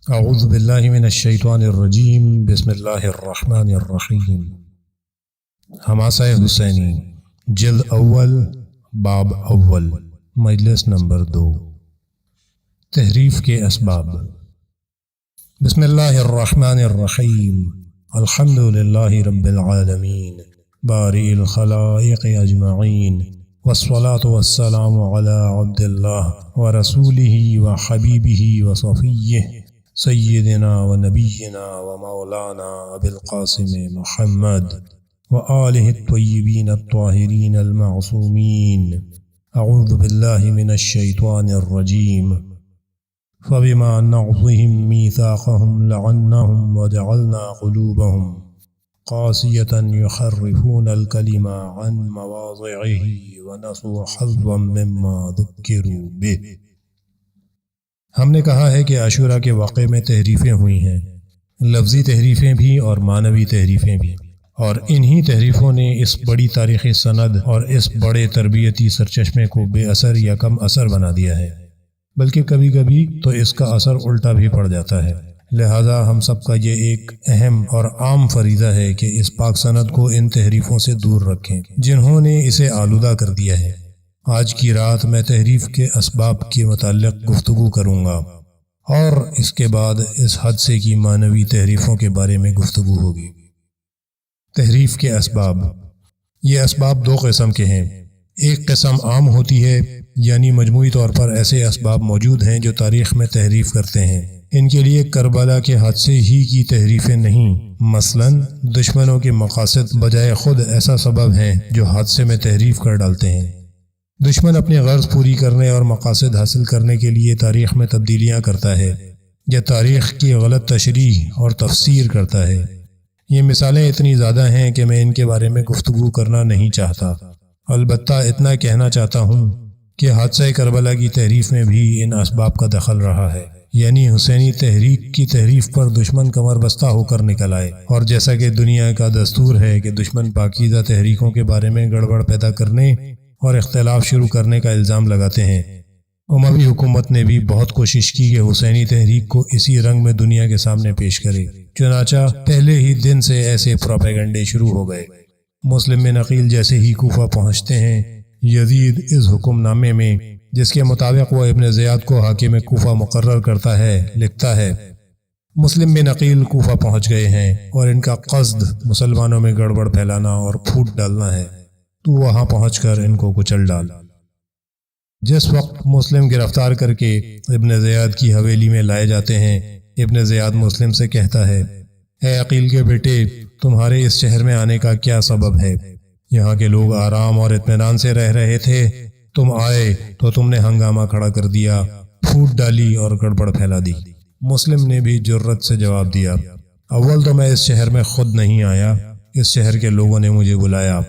اعوذ باللہ من الشیطان الرجیم بسم اللہ الرحمن الرحیم۔ حماسہ حسینی جلد اول باب اول مجلس نمبر 2۔ تحریف کے اسباب۔ بسم اللہ الرحمن الرحیم۔ الحمد للہ رب العالمین بارئ الخلائق اجمعین، والصلاة والسلام علی عبد اللہ ورسولہ وحبیبہ وصفیہ سیدنا و نبینا و مولانا ابی القاسم محمد و آلہ الطیبین الطاہرین المعصومین۔ اعوذ باللہ من الشیطان الرجیم۔ فبما نقضهم میثاقهم لعناهم وجعلنا قلوبهم قاسیة يحرفون الکلم عن مواضعه ونسوا حظا مما ذکروا به۔ ہم نے کہا ہے کہ عاشورہ کے واقعے میں تحریفیں ہوئی ہیں، لفظی تحریفیں بھی اور معنوی تحریفیں بھی، اور انہی تحریفوں نے اس بڑی تاریخی سند اور اس بڑے تربیتی سرچشمے کو بے اثر یا کم اثر بنا دیا ہے، بلکہ کبھی کبھی تو اس کا اثر الٹا بھی پڑ جاتا ہے۔ لہذا ہم سب کا یہ ایک اہم اور عام فریضہ ہے کہ اس پاک سند کو ان تحریفوں سے دور رکھیں جنہوں نے اسے آلودہ کر دیا ہے۔ آج کی رات میں تحریف کے اسباب کے متعلق گفتگو کروں گا، اور اس کے بعد اس حادثے کی معنوی تحریفوں کے بارے میں گفتگو ہوگی۔ تحریف کے اسباب۔ یہ اسباب دو قسم کے ہیں۔ ایک قسم عام ہوتی ہے، یعنی مجموعی طور پر ایسے اسباب موجود ہیں جو تاریخ میں تحریف کرتے ہیں۔ ان کے لیے کربلا کے حادثے ہی کی تحریفیں نہیں، مثلاً دشمنوں کے مقاصد بجائے خود ایسا سبب ہیں جو حادثے میں تحریف کر ڈالتے ہیں۔ دشمن اپنی غرض پوری کرنے اور مقاصد حاصل کرنے کے لیے تاریخ میں تبدیلیاں کرتا ہے یا تاریخ کی غلط تشریح اور تفسیر کرتا ہے۔ یہ مثالیں اتنی زیادہ ہیں کہ میں ان کے بارے میں گفتگو کرنا نہیں چاہتا، البتہ اتنا کہنا چاہتا ہوں کہ حادثہ کربلا کی تحریف میں بھی ان اسباب کا دخل رہا ہے، یعنی حسینی تحریک کی تحریف پر دشمن کمر بستہ ہو کر نکل آئے، اور جیسا کہ دنیا کا دستور ہے کہ دشمن پاکیزہ تحریکوں کے بارے میں گڑبڑ پیدا کرنے اور اختلاف شروع کرنے کا الزام لگاتے ہیں۔ اموی حکومت نے بھی بہت کوشش کی کہ حسینی تحریک کو اسی رنگ میں دنیا کے سامنے پیش کرے، چنانچہ پہلے ہی دن سے ایسے پروپیگنڈے شروع ہو گئے۔ مسلم میں نقیل جیسے ہی کوفہ پہنچتے ہیں، یزید اس حکم نامے میں جس کے مطابق وہ ابن زیاد کو حاکم کوفہ مقرر کرتا ہے لکھتا ہے، مسلم میں نقیل کوفہ پہنچ گئے ہیں اور ان کا قصد مسلمانوں میں گڑبڑ پھیلانا اور پھوٹ ڈالنا ہے، تو وہاں پہنچ کر ان کو کچل ڈال۔ جس وقت مسلم گرفتار کر کے ابن زیاد کی حویلی میں لائے جاتے ہیں، ابن زیاد مسلم سے کہتا ہے، اے عقیل کے بیٹے، تمہارے اس شہر میں آنے کا کیا سبب ہے؟ یہاں کے لوگ آرام اور اطمینان سے رہ رہے تھے، تم آئے تو تم نے ہنگامہ کھڑا کر دیا، پھوٹ ڈالی اور گڑبڑ پھیلا دی۔ مسلم نے بھی جرت سے جواب دیا، اول تو میں اس شہر میں خود نہیں آیا، اس شہر کے لوگوں نے مجھے بلایا۔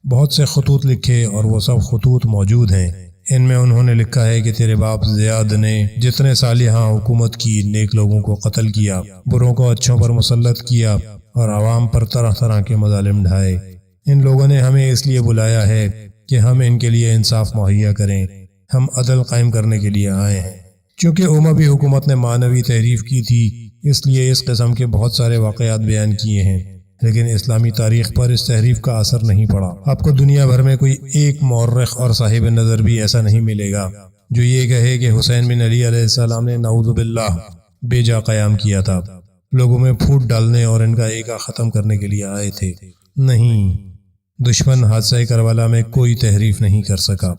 بہت سے خطوط لکھے اور وہ سب خطوط موجود ہیں۔ ان میں انہوں نے لکھا ہے کہ تیرے باپ زیاد نے جتنے سال یہاں حکومت کی، نیک لوگوں کو قتل کیا، بروں کو اچھوں پر مسلط کیا اور عوام پر طرح طرح کے مظالم ڈھائے۔ ان لوگوں نے ہمیں اس لیے بلایا ہے کہ ہم ان کے لیے انصاف مہیا کریں، ہم عدل قائم کرنے کے لیے آئے ہیں۔ چونکہ اموی حکومت نے معنوی تحریف کی تھی، اس لیے اس قسم کے بہت سارے واقعات بیان کیے ہیں، لیکن اسلامی تاریخ پر اس تحریف کا اثر نہیں پڑا۔ آپ کو دنیا بھر میں کوئی ایک مورخ اور صاحب نظر بھی ایسا نہیں ملے گا جو یہ کہے کہ حسین بن علی علیہ السلام نے نعوذ باللہ بے جا قیام کیا تھا، لوگوں میں پھوٹ ڈالنے اور ان کا ایکا ختم کرنے کے لیے آئے تھے۔ نہیں، دشمن حادثہ کربلا میں کوئی تحریف نہیں کر سکا۔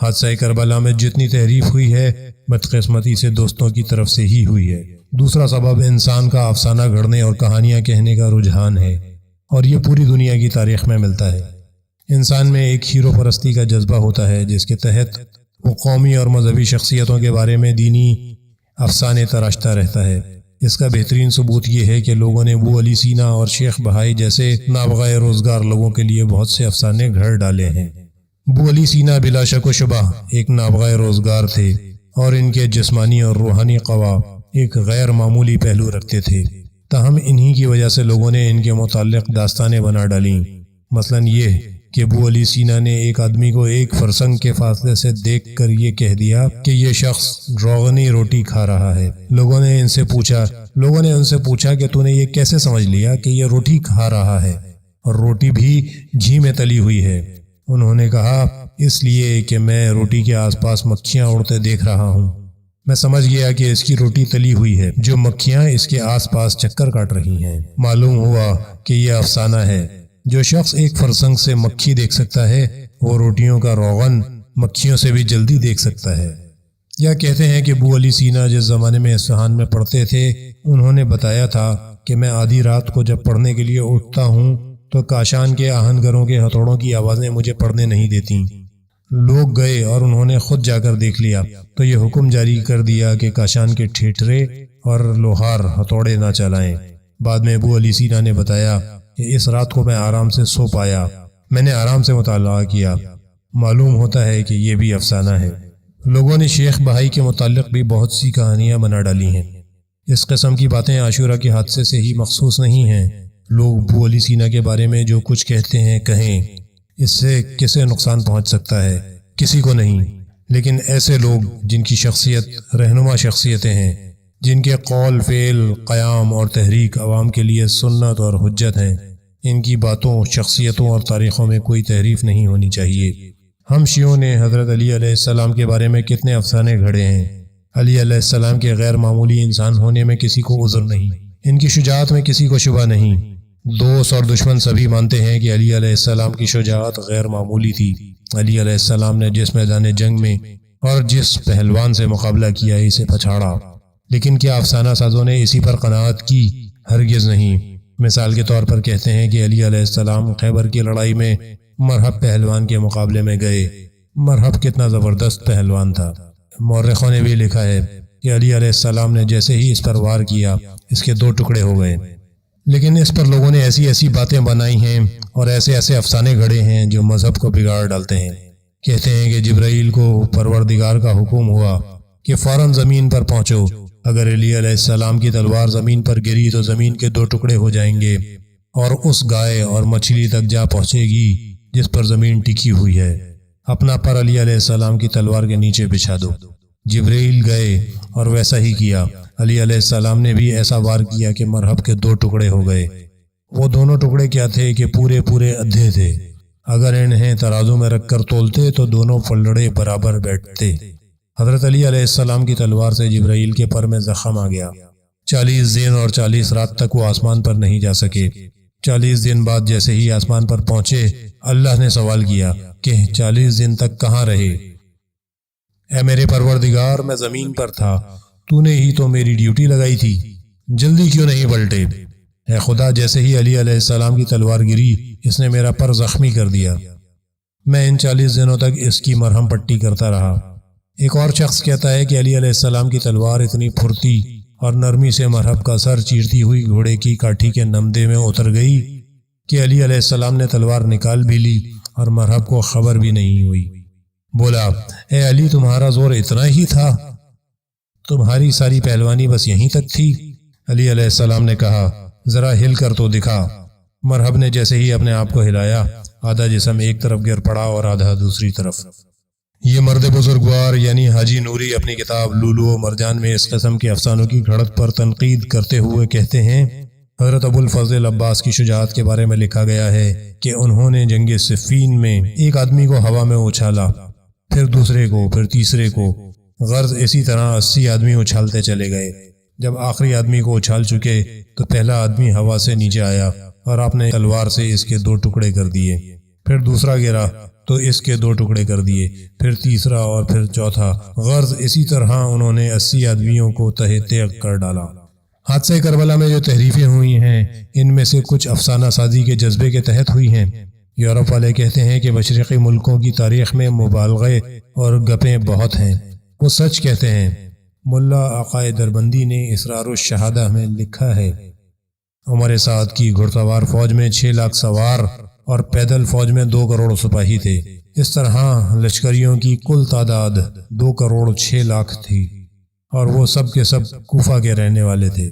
حادثہ کربلا میں جتنی تحریف ہوئی ہے، بدقسمتی سے دوستوں کی طرف سے ہی ہوئی ہے۔ دوسرا سبب انسان کا افسانہ گھڑنے اور کہانیاں کہنے کا رجحان ہے، اور یہ پوری دنیا کی تاریخ میں ملتا ہے۔ انسان میں ایک ہیرو پرستی کا جذبہ ہوتا ہے جس کے تحت وہ قومی اور مذہبی شخصیتوں کے بارے میں دینی افسانے تراشتا رہتا ہے۔ اس کا بہترین ثبوت یہ ہے کہ لوگوں نے ابو علی سینا اور شیخ بہائی جیسے نابغہ روزگار لوگوں کے لیے بہت سے افسانے گھڑ ڈالے ہیں۔ ابو علی سینا بلا شک و شبہ ایک نابغہ روزگار تھے، اور ان کے جسمانی اور روحانی قوا ایک غیر معمولی پہلو رکھتے تھے، تاہم انہی کی وجہ سے لوگوں نے ان کے متعلق داستانیں بنا ڈالیں، مثلا یہ کہ ابو علی سینا نے ایک آدمی کو ایک فرسنگ کے فاصلے سے دیکھ کر یہ کہہ دیا کہ یہ شخص روغنی روٹی کھا رہا ہے۔ لوگوں نے ان سے پوچھا کہ تو نے یہ کیسے سمجھ لیا کہ یہ روٹی کھا رہا ہے اور روٹی بھی گھی میں تلی ہوئی ہے؟ انہوں نے کہا اس لیے کہ میں روٹی کے آس پاس مکھیاں اڑتے دیکھ رہا ہوں، میں سمجھ گیا کہ اس کی روٹی تلی ہوئی ہے جو مکھیاں اس کے آس پاس چکر کاٹ رہی ہیں۔ معلوم ہوا کہ یہ افسانہ ہے۔ جو شخص ایک فرسنگ سے مکھی دیکھ سکتا ہے وہ روٹیوں کا روغن مکھیوں سے بھی جلدی دیکھ سکتا ہے۔ یا کہتے ہیں کہ ابو علی سینا جس زمانے میں اصفہان میں پڑھتے تھے انہوں نے بتایا تھا کہ میں آدھی رات کو جب پڑھنے کے لیے اٹھتا ہوں تو کاشان کے آہنگروں کے ہتھوڑوں کی آوازیں مجھے پڑھنے نہیں دیتیں۔ لوگ گئے اور انہوں نے خود جا کر دیکھ لیا تو یہ حکم جاری کر دیا کہ کاشان کے ٹھیٹھرے اور لوہار ہتھوڑے نہ چلائیں۔ بعد میں ابو علی سینا نے بتایا کہ اس رات کو میں آرام سے سو پایا، میں نے آرام سے مطالعہ کیا۔ معلوم ہوتا ہے کہ یہ بھی افسانہ ہے۔ لوگوں نے شیخ بہائی کے متعلق بھی بہت سی کہانیاں بنا ڈالی ہیں۔ اس قسم کی باتیں عاشورہ کے حادثے سے ہی مخصوص نہیں ہیں۔ لوگ ابو علی سینا کے بارے میں جو کچھ کہتے ہیں کہیں، اس سے کسے نقصان پہنچ سکتا ہے؟ کسی کو نہیں۔ لیکن ایسے لوگ جن کی شخصیت رہنما شخصیتیں ہیں، جن کے قول، فعل، قیام اور تحریک عوام کے لیے سنت اور حجت ہیں، ان کی باتوں، شخصیتوں اور تاریخوں میں کوئی تحریف نہیں ہونی چاہیے۔ ہم شیعوں نے حضرت علی علیہ السلام کے بارے میں کتنے افسانے گھڑے ہیں۔ علی علیہ السلام کے غیر معمولی انسان ہونے میں کسی کو عذر نہیں، ان کی شجاعت میں کسی کو شبہ نہیں۔ دوست اور دشمن سبھی مانتے ہیں کہ علی علیہ السلام کی شجاعت غیر معمولی تھی۔ علی علیہ السلام نے جس میدان جنگ میں اور جس پہلوان سے مقابلہ کیا اسے پچھاڑا، لیکن کیا افسانہ سازوں نے اسی پر قناعت کی؟ ہرگز نہیں۔ مثال کے طور پر کہتے ہیں کہ علی علیہ السلام خیبر کی لڑائی میں مرحب پہلوان کے مقابلے میں گئے۔ مرحب کتنا زبردست پہلوان تھا۔ مورخوں نے بھی لکھا ہے کہ علی علیہ السلام نے جیسے ہی اس پر وار کیا اس کے 2 ٹکڑے ہو گئے۔ لیکن اس پر لوگوں نے ایسی باتیں بنائی ہیں اور ایسے افسانے گھڑے ہیں جو مذہب کو بگاڑ ڈالتے ہیں۔ کہتے ہیں کہ جبرائیل کو پروردگار کا حکم ہوا کہ فوراً زمین پر پہنچو، اگر علی علیہ السلام کی تلوار زمین پر گری تو زمین کے 2 ٹکڑے ہو جائیں گے اور اس گائے اور مچھلی تک جا پہنچے گی جس پر زمین ٹکی ہوئی ہے۔ اپنا پر علی علیہ السلام کی تلوار کے نیچے بچھا دو۔ جبرائیل گئے اور ویسا ہی کیا۔ علی علیہ السلام نے بھی ایسا وار کیا کہ مرحب کے 2 ٹکڑے ہو گئے۔ وہ دونوں ٹکڑے کیا تھے کہ پورے ادھے تھے۔ اگر انہیں ترازو میں رکھ کر تولتے تو دونوں پلڑے برابر بیٹھتے۔ حضرت علی علیہ السلام کی تلوار سے جبرائیل کے پر میں زخم آ گیا۔ 40 دن اور 40 رات تک وہ آسمان پر نہیں جا سکے۔ 40 دن بعد جیسے ہی آسمان پر پہنچے، اللہ نے سوال کیا کہ 40 دن تک کہاں رہے؟ اے میرے پروردگار، میں زمین پر تھا، تو نے ہی تو میری ڈیوٹی لگائی تھی، جلدی کیوں نہیں پلٹے؟ اے خدا، جیسے ہی علی علیہ السلام کی تلوار گری اس نے میرا پر زخمی کر دیا۔ میں ان 40 دنوں تک اس کی مرہم پٹی کرتا رہا۔ ایک اور شخص کہتا ہے کہ علی علیہ السلام کی تلوار اتنی پھرتی اور نرمی سے مرحب کا سر چیرتی ہوئی گھوڑے کی کاٹھی کے نمدے میں اتر گئی کہ علی علیہ السلام نے تلوار نکال بھی لی اور مرحب کو خبر بھی نہیں ہوئی۔ بولا، اے علی، تمہارا زور اتنا ہی تھا؟ تمہاری ساری پہلوانی بس یہیں تک تھی؟ علی علیہ السلام نے کہا، ذرا ہل کر تو دکھا۔ مرحب نے جیسے ہی اپنے آپ کو ہلایا، آدھا جسم ایک طرف گر پڑا اور آدھا دوسری طرف۔ یہ مرد بزرگوار یعنی حاجی نوری اپنی کتاب لولو و مرجان میں اس قسم کے افسانوں کی گھڑت پر تنقید کرتے ہوئے کہتے ہیں، حضرت ابو الفضل عباس کی شجاعت کے بارے میں لکھا گیا ہے کہ انہوں نے جنگ صفین میں ایک آدمی کو ہوا میں اچھالا، پھر دوسرے کو، پھر تیسرے کو، غرض اسی طرح 80 آدمی اچھالتے چلے گئے۔ جب آخری آدمی کو اچھال چکے تو پہلا آدمی ہوا سے نیچے آیا اور آپ نے تلوار سے اس کے 2 ٹکڑے کر دیے، پھر دوسرا گرا تو اس کے 2 ٹکڑے کر دیے، پھر تیسرا اور پھر چوتھا، غرض اسی طرح انہوں نے 80 آدمیوں کو تہہ تیغ کر ڈالا۔ حادثہ کربلا میں جو تحریفیں ہوئی ہیں ان میں سے کچھ افسانہ سازی کے جذبے کے تحت ہوئی ہیں۔ یورپ والے کہتے ہیں کہ مشرقی ملکوں کی تاریخ میں مبالغے اور گپیں بہت ہیں۔ وہ سچ کہتے ہیں۔ ملا آقائے دربندی نے اسرار الشہادہ میں لکھا ہے، عمر سعد کی گھڑسوار فوج میں 6 لاکھ سوار اور پیدل فوج میں 2 کروڑ سپاہی تھے۔ اس طرح لشکریوں کی کل تعداد 2 کروڑ 6 لاکھ تھی اور وہ سب کے سب کوفہ کے رہنے والے تھے۔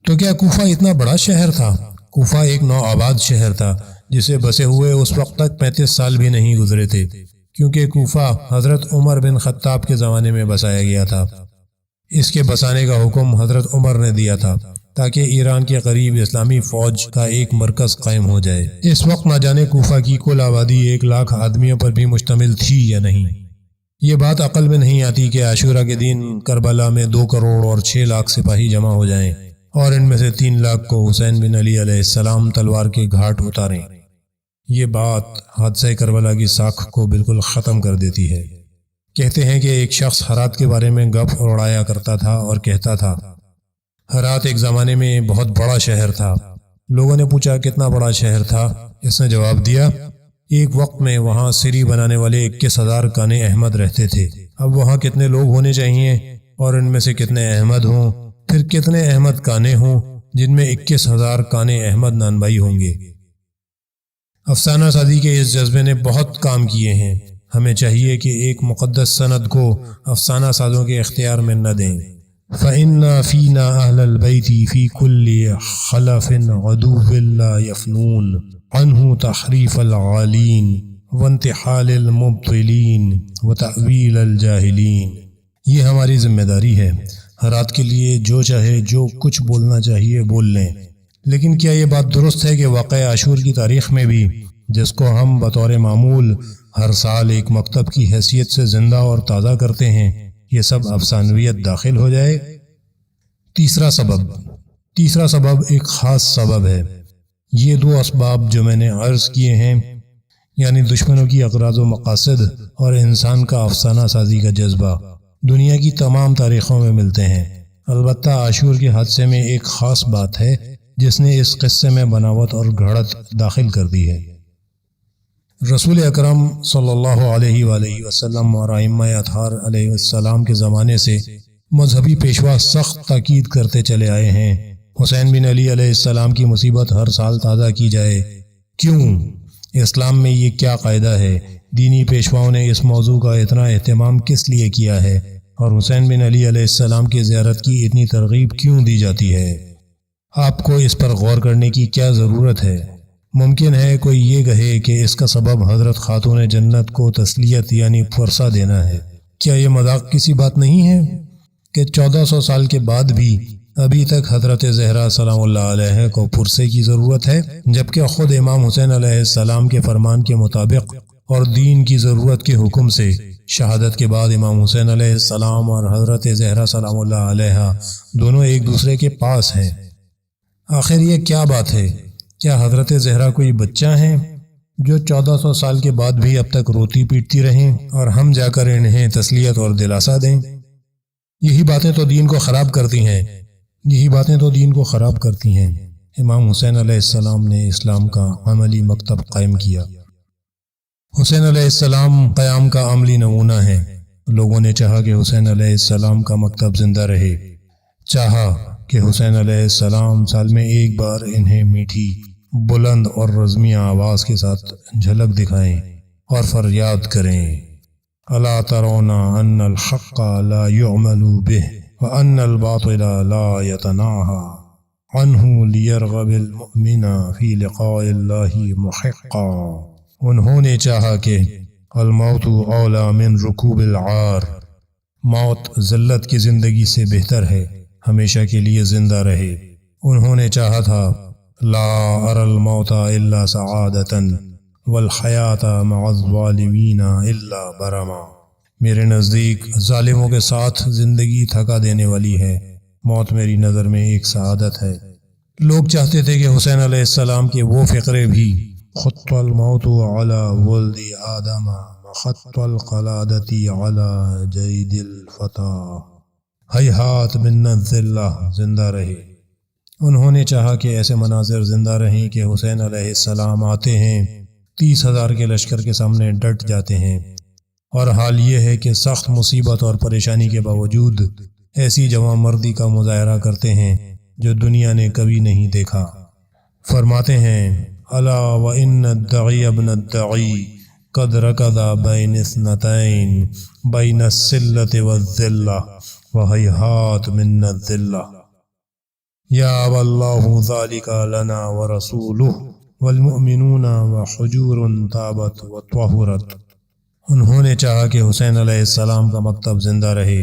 تو کیا کوفہ اتنا بڑا شہر تھا؟ کوفہ ایک نو آباد شہر تھا جسے بسے ہوئے اس وقت تک 35 سال بھی نہیں گزرے تھے، کیونکہ کوفہ حضرت عمر بن خطاب کے زمانے میں بسایا گیا تھا۔ اس کے بسانے کا حکم حضرت عمر نے دیا تھا تاکہ ایران کے قریب اسلامی فوج کا ایک مرکز قائم ہو جائے۔ اس وقت نہ جانے کوفہ کی کل آبادی 1 لاکھ آدمیوں پر بھی مشتمل تھی یا نہیں۔ یہ بات عقل میں نہیں آتی کہ عاشورہ کے دن کربلا میں 2 کروڑ اور 6 لاکھ سپاہی جمع ہو جائیں اور ان میں سے 3 لاکھ کو حسین بن علی علیہ السلام تلوار کے گھاٹ اتاریں۔ یہ بات حادثہ کربلا کی ساکھ کو بالکل ختم کر دیتی ہے۔ کہتے ہیں کہ ایک شخص ہرات کے بارے میں گپ اڑایا کرتا تھا اور کہتا تھا، ہرات ایک زمانے میں بہت بڑا شہر تھا۔ لوگوں نے پوچھا کتنا بڑا شہر تھا؟ اس نے جواب دیا، ایک وقت میں وہاں سری بنانے والے 21,000 کانے احمد رہتے تھے۔ اب وہاں کتنے لوگ ہونے چاہیے اور ان میں سے کتنے احمد ہوں، پھر کتنے احمد کانے ہوں جن میں 21,000 کانے احمد نانبائی ہوں گے۔ افسانہ سازی کے اس جذبے نے بہت کام کیے ہیں۔ ہمیں چاہیے کہ ایک مقدس سند کو افسانہ سازوں کے اختیار میں نہ دیں۔ فَإِنَّا فِينَا أَهْلَ الْبَيْتِ فِي كُلِّ خَلَفٍ عَدُوٍّ لَا يَفْنُونَ عَنْهُ تَحْرِيفَ الْعَالِينَ وَانْتِحَالِ الْمُبْطِلِينَ وَتَأْوِيلَ الْجَاهِلِينَ۔ یہ ہماری ذمہ داری ہے۔ ہرات کے لیے جو چاہے جو کچھ بولنا چاہیے بول لیں، لیکن کیا یہ بات درست ہے کہ واقعہ عاشور کی تاریخ میں بھی، جس کو ہم بطور معمول ہر سال ایک مکتب کی حیثیت سے زندہ اور تازہ کرتے ہیں، یہ سب افسانویت داخل ہو جائے؟ تیسرا سبب ایک خاص سبب ہے۔ یہ 2 اسباب جو میں نے عرض کیے ہیں، یعنی دشمنوں کی اغراض و مقاصد اور انسان کا افسانہ سازی کا جذبہ، دنیا کی تمام تاریخوں میں ملتے ہیں۔ البتہ عاشور کے حادثے میں ایک خاص بات ہے جس نے اس قصے میں بناوٹ اور گھڑت داخل کر دی ہے۔ رسول اکرم صلی اللہ علیہ وآلہ وسلم اور ائمہ اطہار علیہ السلام کے زمانے سے مذہبی پیشوا سخت تاکید کرتے چلے آئے ہیں، حسین بن علی علیہ السلام کی مصیبت ہر سال تازہ کی جائے۔ کیوں؟ اسلام میں یہ کیا قاعدہ ہے؟ دینی پیشواؤں نے اس موضوع کا اتنا اہتمام کس لیے کیا ہے؟ اور حسین بن علی علیہ السلام کی زیارت کی اتنی ترغیب کیوں دی جاتی ہے؟ آپ کو اس پر غور کرنے کی کیا ضرورت ہے؟ ممکن ہے کوئی یہ کہے کہ اس کا سبب حضرت خاتون جنت کو تسلیت یعنی فرصہ دینا ہے۔ کیا یہ مذاق کسی بات نہیں ہے کہ 1400 سال کے بعد بھی ابھی تک حضرت زہرا سلام اللہ علیہ کو پرسے کی ضرورت ہے، جبکہ خود امام حسین علیہ السلام کے فرمان کے مطابق اور دین کی ضرورت کے حکم سے شہادت کے بعد امام حسین علیہ السلام اور حضرت زہرا سلام اللہ علیہ دونوں ایک دوسرے کے پاس ہیں۔ آخر یہ کیا بات ہے؟ کیا حضرت زہرا کوئی بچہ ہیں جو 1400 سال کے بعد بھی اب تک روتی پیٹتی رہیں اور ہم جا کر انہیں تسلیت اور دلاسا دیں؟ یہی باتیں تو دین کو خراب کرتی ہیں۔ امام حسین علیہ السلام نے اسلام کا عملی مکتب قائم کیا۔ حسین علیہ السلام قیام کا عملی نمونہ ہے۔ لوگوں نے چاہا کہ حسین علیہ السلام کا مکتب زندہ رہے، چاہا کہ حسین علیہ السلام سال میں ایک بار انہیں میٹھی، بلند اور رزمیہ آواز کے ساتھ جھلک دکھائیں اور فریاد کریں، الا ترون ان الحق لا يعمل به وان الباطل لا يتناهى عنه ليرغب المؤمن في لقاء الله محقا۔ انہوں نے چاہا کہ الموت اولا من رکوب العار، موت ذلت کی زندگی سے بہتر ہے، ہمیشہ کے لیے زندہ رہے۔ انہوں نے چاہا تھا لا ارى الموت الا سعادتا والحیات مع الظالمین الا برما۔ میرے نزدیک ظالموں کے ساتھ زندگی تھکا دینے والی ہے، موت میری نظر میں ایک سعادت ہے۔ لوگ چاہتے تھے کہ حسین علیہ السلام کے وہ فقرے بھی خط الموت علی ولد آدم خط القلادۃ علی جید الفتى ہیہات من الذلہ زندہ رہے۔ انہوں نے چاہا کہ ایسے مناظر زندہ رہیں کہ حسین علیہ السلام آتے ہیں، 30,000 کے لشکر کے سامنے ڈٹ جاتے ہیں، اور حال یہ ہے کہ سخت مصیبت اور پریشانی کے باوجود ایسی جواں مردی کا مظاہرہ کرتے ہیں جو دنیا نے کبھی نہیں دیکھا۔ فرماتے ہیں الا وان الدعی ابن الدعی قد رکض بین اثنتین بین السلۃ والذلہ وہیہات من الذلہ یا ابا اللہ ذالک لنا ورسولہ والمؤمنون وحجور طابت وطہرت۔ انہوں نے چاہا کہ حسین علیہ السلام کا مکتب زندہ رہے،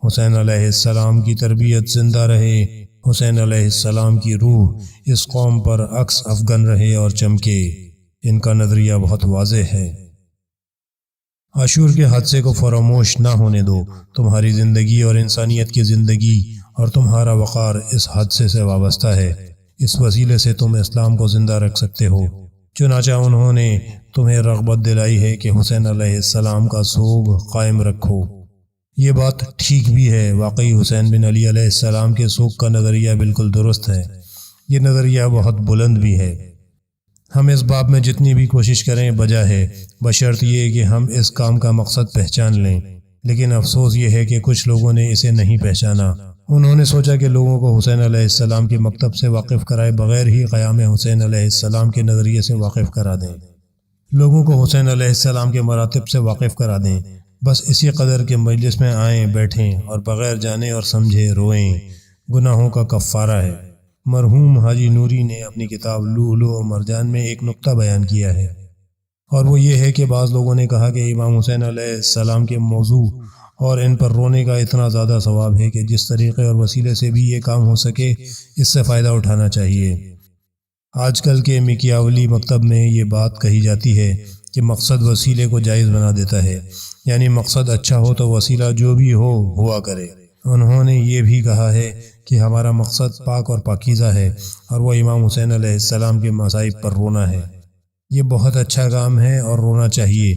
حسین علیہ السلام کی تربیت زندہ رہے، حسین علیہ السلام کی روح اس قوم پر عکس افغن رہے اور چمکے۔ ان کا نظریہ بہت واضح ہے۔ عاشور کے حادثے کو فراموش نہ ہونے دو۔ تمہاری زندگی اور انسانیت کی زندگی اور تمہارا وقار اس حادثے سے وابستہ ہے۔ اس وسیلے سے تم اسلام کو زندہ رکھ سکتے ہو۔ چنانچہ انہوں نے تمہیں رغبت دلائی ہے کہ حسین علیہ السلام کا سوگ قائم رکھو۔ یہ بات ٹھیک بھی ہے، واقعی حسین بن علی علیہ السلام کے سوگ کا نظریہ بالکل درست ہے۔ یہ نظریہ بہت بلند بھی ہے۔ ہم اس باب میں جتنی بھی کوشش کریں بجا ہے، بشرط یہ کہ ہم اس کام کا مقصد پہچان لیں۔ لیکن افسوس یہ ہے کہ کچھ لوگوں نے اسے نہیں پہچانا۔ انہوں نے سوچا کہ لوگوں کو حسین علیہ السلام کے مکتب سے واقف کرائے بغیر ہی قیام حسین علیہ السلام کے نظریے سے واقف کرا دیں، لوگوں کو حسین علیہ السلام کے مراتب سے واقف کرا دیں، بس اسی قدر کے مجلس میں آئیں، بیٹھیں اور بغیر جانے اور سمجھے روئیں۔ گناہوں کا کفارہ ہے۔ مرحوم حاجی نوری نے اپنی کتاب لؤلؤ و مرجان میں ایک نقطہ بیان کیا ہے، اور وہ یہ ہے کہ بعض لوگوں نے کہا کہ امام حسین علیہ السلام کے موضوع اور ان پر رونے کا اتنا زیادہ ثواب ہے کہ جس طریقے اور وسیلے سے بھی یہ کام ہو سکے اس سے فائدہ اٹھانا چاہیے۔ آج کل کے مکیاولی مکتب میں یہ بات کہی جاتی ہے کہ مقصد وسیلے کو جائز بنا دیتا ہے، یعنی مقصد اچھا ہو تو وسیلہ جو بھی ہوا کرے۔ انہوں نے یہ بھی کہا ہے کہ ہمارا مقصد پاک اور پاکیزہ ہے، اور وہ امام حسین علیہ السلام کے مصائب پر رونا ہے۔ یہ بہت اچھا کام ہے اور رونا چاہیے،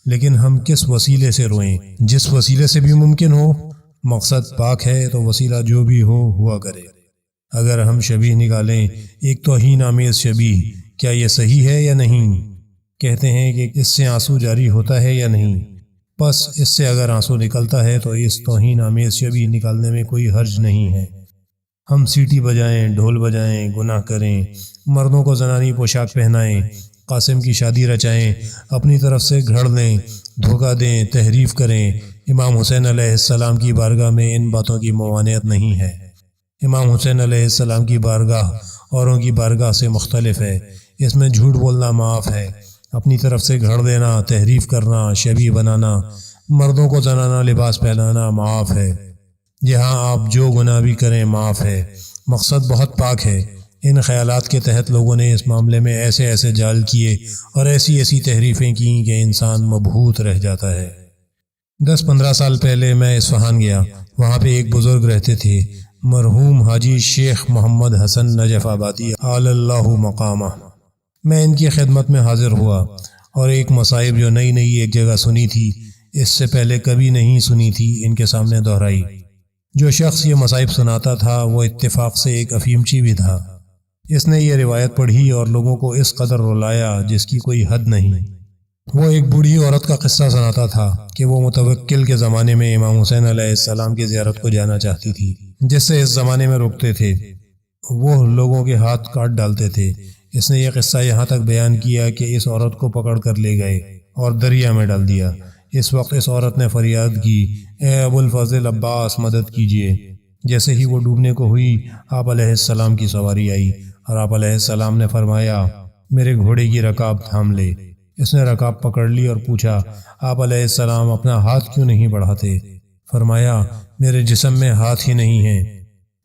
لیکن ہم کس وسیلے سے روئیں؟ جس وسیلے سے بھی ممکن ہو۔ مقصد پاک ہے تو وسیلہ جو بھی ہوا کرے۔ اگر ہم شبیہ نکالیں، ایک توہین آمیز شبیہ، کیا یہ صحیح ہے یا نہیں؟ کہتے ہیں کہ اس سے آنسو جاری ہوتا ہے یا نہیں؟ بس اس سے اگر آنسو نکلتا ہے تو اس توہین آمیز شبیہ نکالنے میں کوئی حرج نہیں ہے۔ ہم سیٹی بجائیں، ڈھول بجائیں، گناہ کریں، مردوں کو زنانی پوشاک پہنائیں، قاسم کی شادی رچائیں، اپنی طرف سے گھڑ لیں، دھوکہ دیں، تحریف کریں۔ امام حسین علیہ السلام کی بارگاہ میں ان باتوں کی ممانعت نہیں ہے۔ امام حسین علیہ السلام کی بارگاہ اوروں کی بارگاہ سے مختلف ہے۔ اس میں جھوٹ بولنا معاف ہے، اپنی طرف سے گھڑ دینا، تحریف کرنا، شبیہ بنانا، مردوں کو زنانہ لباس پہنانا معاف ہے۔ یہاں آپ جو گناہ بھی کریں معاف ہے۔ مقصد بہت پاک ہے۔ ان خیالات کے تحت لوگوں نے اس معاملے میں ایسے ایسے جال کیے اور ایسی ایسی تحریفیں کیں کہ انسان مبہوت رہ جاتا ہے۔ 10-15 سال پہلے میں اصفہان گیا۔ وہاں پہ ایک بزرگ رہتے تھے، مرحوم حاجی شیخ محمد حسن نجف آبادی علی اللہ مقامہ۔ میں ان کی خدمت میں حاضر ہوا اور ایک مصائب جو نئی نئی ایک جگہ سنی تھی، اس سے پہلے کبھی نہیں سنی تھی، ان کے سامنے دہرائی۔ جو شخص یہ مصائب سناتا تھا وہ اتفاق سے ایک افیمچی بھی تھا۔ اس نے یہ روایت پڑھی اور لوگوں کو اس قدر رلایا جس کی کوئی حد نہیں۔ وہ ایک بوڑھی عورت کا قصہ سناتا تھا کہ وہ متوکل کے زمانے میں امام حسین علیہ السلام کی زیارت کو جانا چاہتی تھی، جس سے اس زمانے میں روکتے تھے، وہ لوگوں کے ہاتھ کاٹ ڈالتے تھے۔ اس نے یہ قصہ یہاں تک بیان کیا کہ اس عورت کو پکڑ کر لے گئے اور دریا میں ڈال دیا۔ اس وقت اس عورت نے فریاد کی، اے ابو الفضل عباس، مدد کیجیے۔ جیسے ہی وہ ڈوبنے کو ہوئی، آپ علیہ السلام کی سواری آئی اور آپ علیہ السلام نے فرمایا، میرے گھوڑے کی رکاب تھام لے۔ اس نے رکاب پکڑ لی اور پوچھا، آپ علیہ السلام اپنا ہاتھ کیوں نہیں بڑھاتے؟ فرمایا، میرے جسم میں ہاتھ ہی نہیں ہیں۔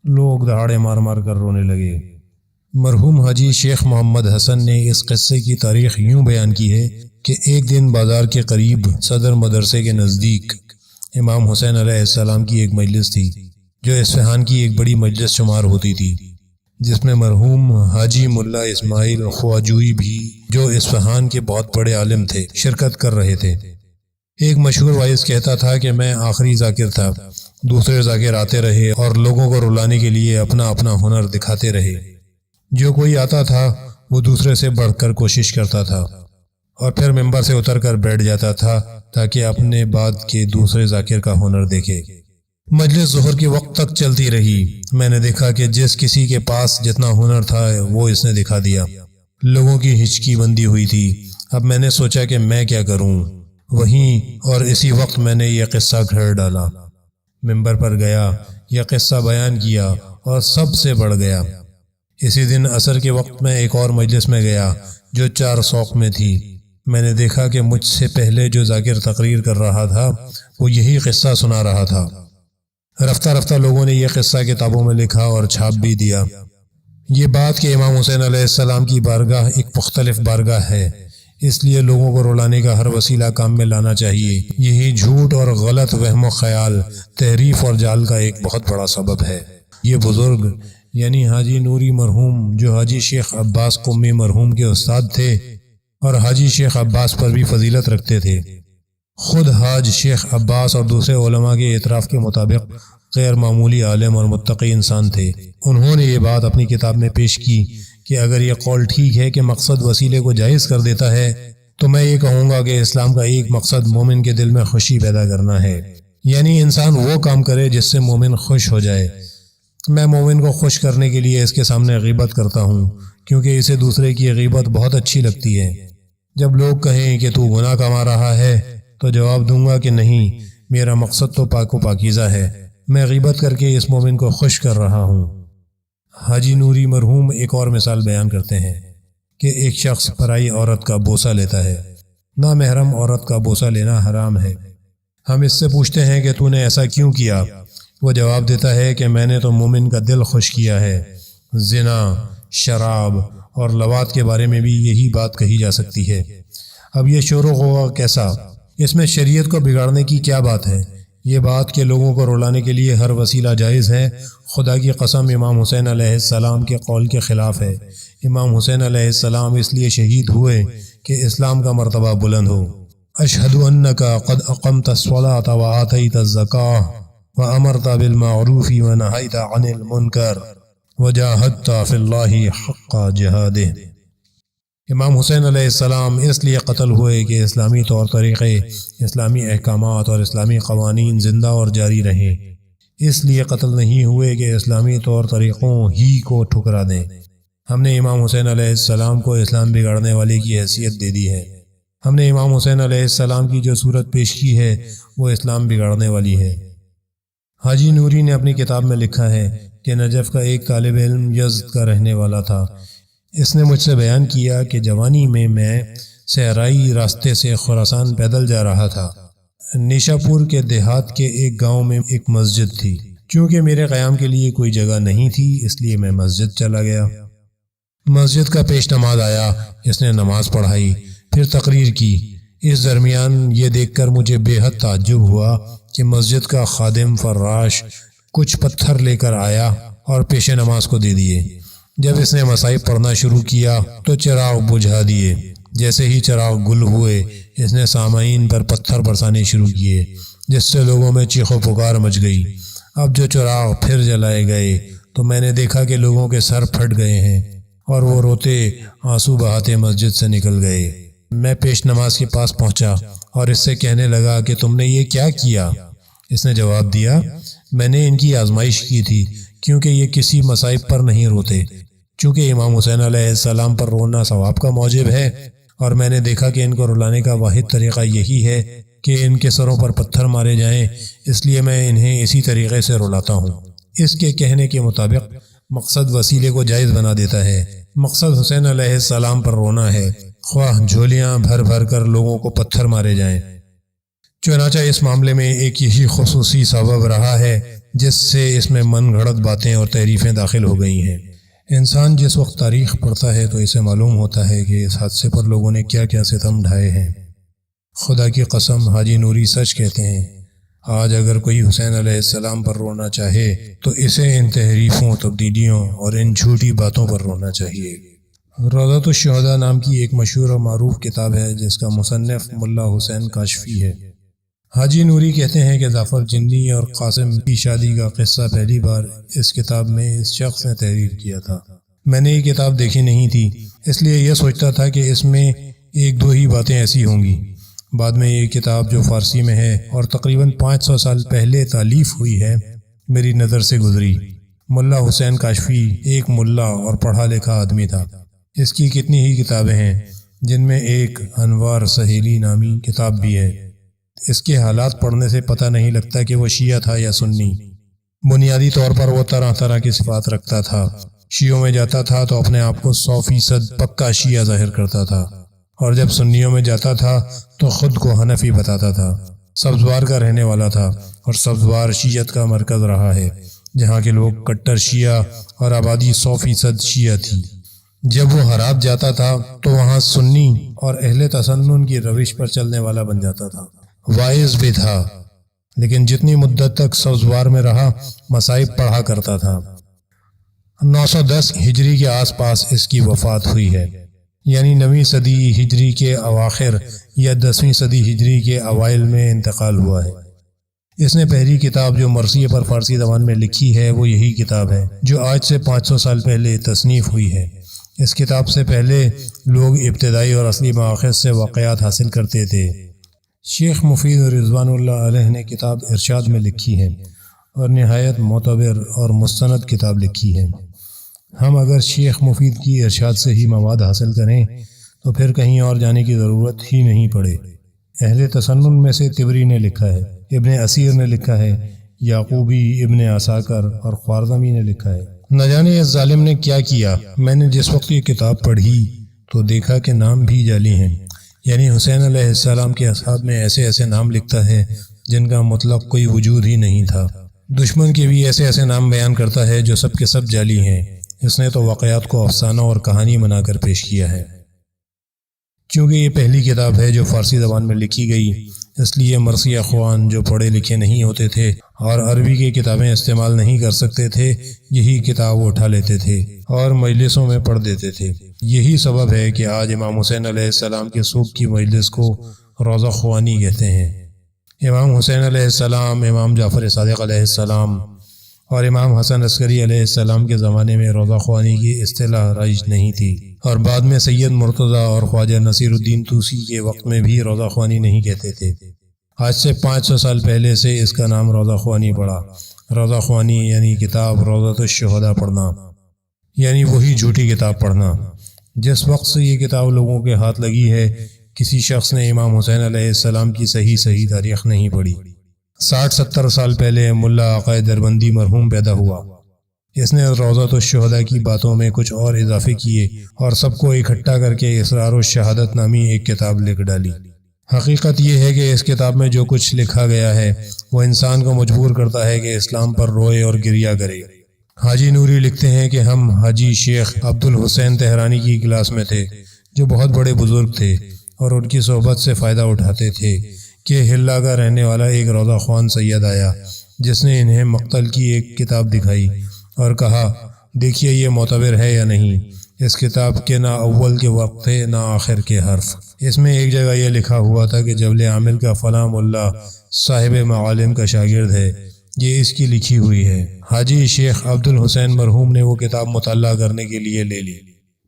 لوگ دہاڑے مار مار کر رونے لگے۔ مرحوم حاجی شیخ محمد حسن نے اس قصے کی تاریخ یوں بیان کی ہے کہ ایک دن بازار کے قریب صدر مدرسے کے نزدیک امام حسین علیہ السلام کی ایک مجلس تھی، جو اصفہان کی ایک بڑی مجلس شمار ہوتی تھی، جس میں مرحوم حاجی ملا اسماعیل خواجوئی بھی، جو اصفہان کے بہت بڑے عالم تھے، شرکت کر رہے تھے۔ ایک مشہور وائز کہتا تھا کہ میں آخری ذاکر تھا، دوسرے ذاکر آتے رہے اور لوگوں کو رلانے کے لیے اپنا اپنا ہنر دکھاتے رہے۔ جو کوئی آتا تھا وہ دوسرے سے بڑھ کر کوشش کرتا تھا اور پھر ممبر سے اتر کر بیٹھ جاتا تھا تاکہ اپنے بعد کے دوسرے ذاکر کا ہنر دیکھے۔ مجلس ظہر کے وقت تک چلتی رہی۔ میں نے دیکھا کہ جس کسی کے پاس جتنا ہنر تھا وہ اس نے دکھا دیا۔ لوگوں کی ہچکی بندی ہوئی تھی۔ اب میں نے سوچا کہ میں کیا کروں۔ وہیں اور اسی وقت میں نے یہ قصہ گھڑ ڈالا، ممبر پر گیا، یہ قصہ بیان کیا اور سب سے بڑھ گیا۔ اسی دن عصر کے وقت میں ایک اور مجلس میں گیا، جو 4 سوق میں تھی۔ میں نے دیکھا کہ مجھ سے پہلے جو ذاکر تقریر کر رہا تھا وہ یہی قصہ سنا رہا تھا۔ رفتہ رفتہ لوگوں نے یہ قصہ کتابوں میں لکھا اور چھاپ بھی دیا۔ یہ بات کہ امام حسین علیہ السلام کی بارگاہ ایک مختلف بارگاہ ہے، اس لیے لوگوں کو رلانے کا ہر وسیلہ کام میں لانا چاہیے۔ یہی جھوٹ اور غلط وہم و خیال، تحریف اور جال کا ایک بہت بڑا سبب ہے۔ یہ بزرگ یعنی حاجی نوری مرحوم، جو حاجی شیخ عباس قمی مرحوم کے استاد تھے اور حاجی شیخ عباس پر بھی فضیلت رکھتے تھے، خود حاج شیخ عباس اور دوسرے علماء کے اعتراف کے مطابق غیر معمولی عالم اور متقی انسان تھے۔ انہوں نے یہ بات اپنی کتاب میں پیش کی کہ اگر یہ قول ٹھیک ہے کہ مقصد وسیلے کو جائز کر دیتا ہے تو میں یہ کہوں گا کہ اسلام کا ایک مقصد مومن کے دل میں خوشی پیدا کرنا ہے، یعنی انسان وہ کام کرے جس سے مومن خوش ہو جائے۔ میں مومن کو خوش کرنے کے لیے اس کے سامنے غیبت کرتا ہوں، کیونکہ اسے دوسرے کی غیبت بہت اچھی لگتی ہے۔ جب لوگ کہیں کہ تو گناہ کما رہا ہے تو جواب دوں گا کہ نہیں، میرا مقصد تو پاک و پاکیزہ ہے، میں غیبت کر کے اس مومن کو خوش کر رہا ہوں۔ حاجی نوری مرحوم ایک اور مثال بیان کرتے ہیں کہ ایک شخص پرائی عورت کا بوسہ لیتا ہے۔ نامحرم عورت کا بوسہ لینا حرام ہے۔ ہم اس سے پوچھتے ہیں کہ تو نے ایسا کیوں کیا؟ وہ جواب دیتا ہے کہ میں نے تو مومن کا دل خوش کیا ہے۔ زنا، شراب اور لواط کے بارے میں بھی یہی بات کہی جا سکتی ہے۔ اب یہ شور و غوغا کیسا؟ اس میں شریعت کو بگاڑنے کی کیا بات ہے؟ یہ بات کہ لوگوں کو رلانے کے لیے ہر وسیلہ جائز ہے، خدا کی قسم امام حسین علیہ السلام کے قول کے خلاف ہے۔ امام حسین علیہ السلام اس لیے شہید ہوئے کہ اسلام کا مرتبہ بلند ہو۔ اشہد انک قد اقمت الصلاۃ وآتیت الزکاۃ وامرت بالمعروف ونہیت عن المنکر وجاہدت فی اللہ حق جہادہ۔ امام حسین علیہ السلام اس لیے قتل ہوئے کہ اسلامی طور طریقے، اسلامی احکامات اور اسلامی قوانین زندہ اور جاری رہیں۔ اس لیے قتل نہیں ہوئے کہ اسلامی طور طریقوں ہی کو ٹھکرا دیں۔ ہم نے امام حسین علیہ السلام کو اسلام بگاڑنے والے کی حیثیت دے دی ہے۔ ہم نے امام حسین علیہ السلام کی جو صورت پیش کی ہے وہ اسلام بگاڑنے والی ہے۔ حاجی نوری نے اپنی کتاب میں لکھا ہے کہ نجف کا ایک طالب علم یزد کا رہنے والا تھا۔ اس نے مجھ سے بیان کیا کہ جوانی میں صحرائی راستے سے خراسان پیدل جا رہا تھا۔ نیشا پور کے دیہات کے ایک گاؤں میں ایک مسجد تھی۔ چونکہ میرے قیام کے لیے کوئی جگہ نہیں تھی اس لیے میں مسجد چلا گیا۔ مسجد کا پیش نماز آیا، اس نے نماز پڑھائی، پھر تقریر کی۔ اس درمیان یہ دیکھ کر مجھے بے حد تعجب ہوا کہ مسجد کا خادم فراش کچھ پتھر لے کر آیا اور پیش نماز کو دے دیے۔ جب اس نے مصائب پڑھنا شروع کیا تو چراغ بجھا دیے۔ جیسے ہی چراغ گل ہوئے اس نے سامعین پر پتھر برسانے شروع کیے، جس سے لوگوں میں چیخ و پکار مچ گئی۔ اب جو چراغ پھر جلائے گئے تو میں نے دیکھا کہ لوگوں کے سر پھٹ گئے ہیں اور وہ روتے آنسو بہاتے مسجد سے نکل گئے۔ میں پیش نماز کے پاس پہنچا اور اس سے کہنے لگا کہ تم نے یہ کیا کیا؟ اس نے جواب دیا، میں نے ان کی آزمائش کی تھی، کیونکہ یہ کسی مصائب پر نہیں روتے۔ چونکہ امام حسین علیہ السلام پر رونا ثواب کا موجب ہے اور میں نے دیکھا کہ ان کو رلانے کا واحد طریقہ یہی ہے کہ ان کے سروں پر پتھر مارے جائیں، اس لیے میں انہیں اسی طریقے سے رلاتا ہوں۔ اس کے کہنے کے مطابق مقصد وسیلے کو جائز بنا دیتا ہے۔ مقصد حسین علیہ السلام پر رونا ہے، خواہ جھولیاں بھر بھر کر لوگوں کو پتھر مارے جائیں۔ چنانچہ اس معاملے میں ایک یہی خصوصی سبب رہا ہے جس سے اس میں من گھڑت باتیں اور تحریفیں داخل ہو گئی ہیں۔ انسان جس وقت تاریخ پڑھتا ہے تو اسے معلوم ہوتا ہے کہ اس حادثے پر لوگوں نے کیا کیا ستم ڈھائے ہیں۔ خدا کی قسم حاجی نوری سچ کہتے ہیں۔ آج اگر کوئی حسین علیہ السلام پر رونا چاہے تو اسے ان تحریفوں، تبدیلیوں اور ان جھوٹی باتوں پر رونا چاہیے۔ روضۃ الشہداء نام کی ایک مشہور اور معروف کتاب ہے جس کا مصنف ملا حسین کاشفی ہے۔ حاجی نوری کہتے ہیں کہ ظفر جنی اور قاسم کی شادی کا قصہ پہلی بار اس کتاب میں اس شخص نے تحریر کیا تھا۔ میں نے یہ کتاب دیکھی نہیں تھی، اس لیے یہ سوچتا تھا کہ اس میں ایک دو ہی باتیں ایسی ہوں گی۔ بعد میں یہ کتاب جو فارسی میں ہے اور تقریباً 500 سال پہلے تالیف ہوئی ہے میری نظر سے گزری۔ ملا حسین کاشفی ایک ملا اور پڑھا لکھا آدمی تھا۔ اس کی کتنی ہی کتابیں ہیں جن میں ایک انوار سہیلی نامی کتاب بھی ہے۔ اس کے حالات پڑھنے سے پتہ نہیں لگتا کہ وہ شیعہ تھا یا سنی۔ بنیادی طور پر وہ طرح طرح کی صفات رکھتا تھا۔ شیعوں میں جاتا تھا تو اپنے آپ کو 100% پکا شیعہ ظاہر کرتا تھا، اور جب سنیوں میں جاتا تھا تو خود کو حنفی بتاتا تھا۔ سبزوار کا رہنے والا تھا، اور سبزوار شیعت کا مرکز رہا ہے، جہاں کے لوگ کٹر شیعہ اور آبادی 100% شیعہ تھی۔ جب وہ ہرات جاتا تھا تو وہاں سنی اور اہل تسنن کی روش پر چلنے والا بن جاتا تھا۔ واعظ بھی تھا، لیکن جتنی مدت تک سبزوار میں رہا مصائب پڑھا کرتا تھا۔ 910 ہجری کے آس پاس اس کی وفات ہوئی ہے، یعنی 9ویں صدی ہجری کے اواخر یا 10ویں صدی ہجری کے اوائل میں انتقال ہوا ہے۔ اس نے پہلی کتاب جو مرثیہ پر فارسی زبان میں لکھی ہے وہ یہی کتاب ہے، جو آج سے 500 سال پہلے تصنیف ہوئی ہے۔ اس کتاب سے پہلے لوگ ابتدائی اور اصلی مآخذ سے واقعات حاصل کرتے تھے۔ شیخ مفید رضوان اللہ علیہ نے کتاب ارشاد میں لکھی ہے، اور نہایت معتبر اور مستند کتاب لکھی ہے۔ ہم اگر شیخ مفید کی ارشاد سے ہی مواد حاصل کریں تو پھر کہیں اور جانے کی ضرورت ہی نہیں پڑے۔ اہل تسنن میں سے طبری نے لکھا ہے، ابن اسیر نے لکھا ہے، یعقوبی، ابن عساکر اور خوارزمی نے لکھا ہے۔ نہ جانے اس ظالم نے کیا کیا، میں نے جس وقت یہ کتاب پڑھی تو دیکھا کہ نام بھی جعلی ہیں، یعنی حسین علیہ السلام کے اصحاب میں ایسے ایسے نام لکھتا ہے جن کا مطلق کوئی وجود ہی نہیں تھا۔ دشمن کے بھی ایسے ایسے نام بیان کرتا ہے جو سب کے سب جعلی ہیں۔ اس نے تو واقعات کو افسانہ اور کہانی بنا کر پیش کیا ہے۔ کیونکہ یہ پہلی کتاب ہے جو فارسی زبان میں لکھی گئی، اس لیے مرثیہ خوان جو پڑھے لکھے نہیں ہوتے تھے اور عربی کی کتابیں استعمال نہیں کر سکتے تھے، یہی کتاب اٹھا لیتے تھے اور مجلسوں میں پڑھ دیتے تھے۔ یہی سبب ہے کہ آج امام حسین علیہ السلام کے صبح کی مجلس کو روضہ خوانی کہتے ہیں۔ امام حسین علیہ السلام، امام جعفر صادق علیہ السلام اور امام حسن عسکری علیہ السلام کے زمانے میں روضہ خوانی کی اصطلاح رائج نہیں تھی، اور بعد میں سید مرتضیٰ اور خواجہ نصیر الدین طوسی کے وقت میں بھی روضہ خوانی نہیں کہتے تھے۔ آج سے 500 سال پہلے سے اس کا نام روضہ خوانی پڑا۔ روضہ خوانی یعنی کتاب روضۃ الشہداء پڑھنا، یعنی وہی جھوٹی کتاب پڑھنا۔ جس وقت سے یہ کتاب لوگوں کے ہاتھ لگی ہے، کسی شخص نے امام حسین علیہ السلام کی صحیح تاریخ نہیں پڑھی۔ 60-70 سال پہلے ملا آقا دربندی مرحوم پیدا ہوا۔ اس نے روضۃ الشہداء کی باتوں میں کچھ اور اضافے کیے اور سب کو اکٹھا کر کے اسرار الشہادت نامی ایک کتاب لکھ ڈالی۔ حقیقت یہ ہے کہ اس کتاب میں جو کچھ لکھا گیا ہے وہ انسان کو مجبور کرتا ہے کہ اسلام پر روئے اور گریہ کرے۔ حاجی نوری لکھتے ہیں کہ ہم حاجی شیخ عبد الحسین تہرانی کی کلاس میں تھے، جو بہت بڑے بزرگ تھے اور ان کی صحبت سے فائدہ اٹھاتے تھے، کہ ہلا کا رہنے والا ایک روضہ خوان سید آیا، جس نے انہیں مقتل کی ایک کتاب دکھائی اور کہا، دیکھیے یہ معتبر ہے یا نہیں۔ اس کتاب کے نہ اول کے وقت تھے نہ آخر کے حرف۔ اس میں ایک جگہ یہ لکھا ہوا تھا کہ جبل عامل کا فلاں ملا صاحب معالم کا شاگرد ہے، یہ اس کی لکھی ہوئی ہے۔ حاجی شیخ عبد الحسین مرحوم نے وہ کتاب مطالعہ کرنے کے لیے لے لی۔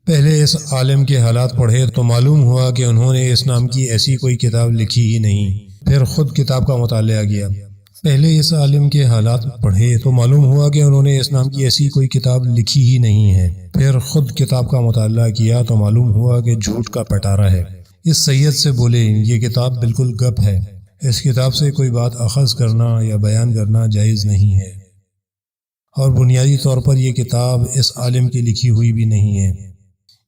پہلے اس عالم کے حالات پڑھے تو معلوم ہوا کہ انہوں نے اس نام کی ایسی کوئی کتاب لکھی ہی نہیں۔ پھر خود کتاب کا مطالعہ کیا۔ پہلے اس عالم کے حالات پڑھے تو معلوم ہوا کہ انہوں نے اس نام کی ایسی کوئی کتاب لکھی ہی نہیں ہے۔ پھر خود کتاب کا مطالعہ کیا تو معلوم ہوا کہ جھوٹ کا پٹارا ہے۔ اس سید سے بولے، یہ کتاب بالکل گپ ہے، اس کتاب سے کوئی بات اخذ کرنا یا بیان کرنا جائز نہیں ہے، اور بنیادی طور پر یہ کتاب اس عالم کی لکھی ہوئی بھی نہیں ہے،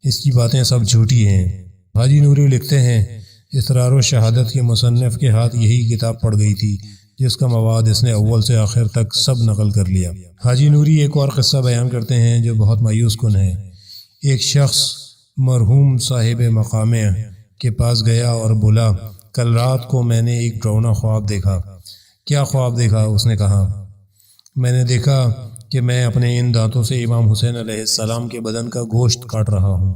اس کی باتیں سب جھوٹی ہیں۔ حاجی نوری لکھتے ہیں، اسرار الشہادت کے مصنف کے ہاتھ یہی کتاب پڑ گئی تھی، جس کا مواد اس نے اول سے آخر تک سب نقل کر لیا۔ حاجی نوری ایک اور قصہ بیان کرتے ہیں جو بہت مایوس کن ہے۔ ایک شخص مرحوم صاحب مقام کے پاس گیا اور بولا، کل رات کو میں نے ایک ڈراؤنا خواب دیکھا۔ کیا خواب دیکھا؟ اس نے کہا، میں نے دیکھا کہ میں اپنے ان دانتوں سے امام حسین علیہ السلام کے بدن کا گوشت کاٹ رہا ہوں۔